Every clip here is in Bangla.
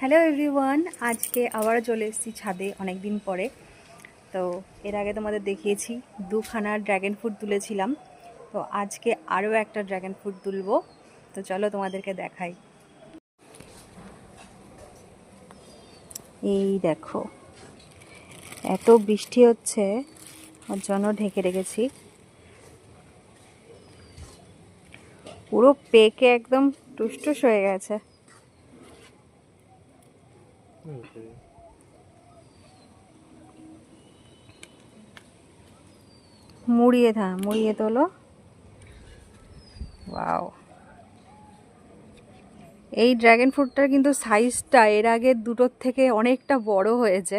হ্যালো এভরিওয়ান, আজকে আবারও চলে এসেছি ছাদে অনেক দিন পরে। তো এর আগে তোমাদের দেখিয়েছি দুখানা ড্র্যাগন ফ্রুট তুলেছিলাম। তো আজকে আরও একটা ড্র্যাগন ফ্রুট তুলবো। তো চলো তোমাদেরকে দেখাই। এই দেখো, এত বৃষ্টি হচ্ছে, ওর জন্য ঢেকে রেখেছি। পুরো পেকে একদম টুসটুস হয়ে গেছে। মুড়িয়ে তোলো। ওয়াও, এই ড্র্যাগন ফ্রুটটার কিন্তু সাইজটা এর আগে দুটোর থেকে অনেকটা বড় হয়েছে।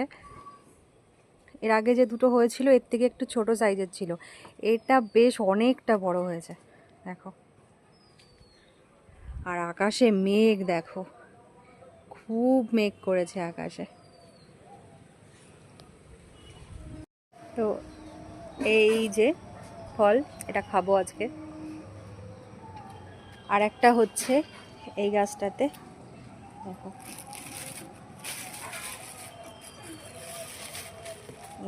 এর আগে যে দুটো হয়েছিল এর থেকে একটু ছোট সাইজের ছিল, এটা বেশ অনেকটা বড় হয়েছে দেখো। আর আকাশে মেঘ দেখো, খুব মেঘ করেছে আকাশে। তো এই যে ফল, এটা খাবো আজকে। আর একটা হচ্ছে এই গাছটাতে দেখো,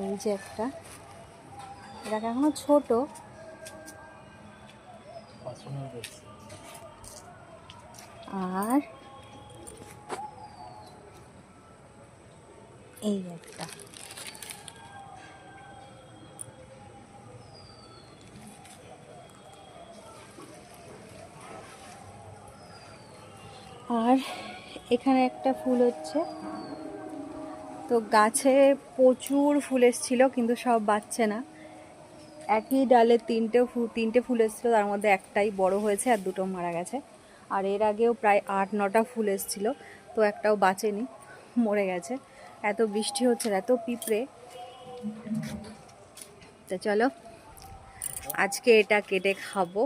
এই যে একটা, এটা এখনো ছোট। আর এই একটা, আর এখানে একটা ফুল হচ্ছে। তো গাছে প্রচুর ফুল এসেছিলো কিন্তু সব বাড়ছে না। একই ডালে তিনটে ফুল এসেছিলো, তার মধ্যে একটাই বড় হয়েছে আর দুটো মারা গেছে। আর এর আগেও প্রায় 8-9টা ফুল এসেছিলো, তো একটাও বাঁচেনি, মরে গেছে। এত বৃষ্টি হচ্ছে, এত পিঁপড়ে। তো চলো আজকে এটা কেটে খাবো।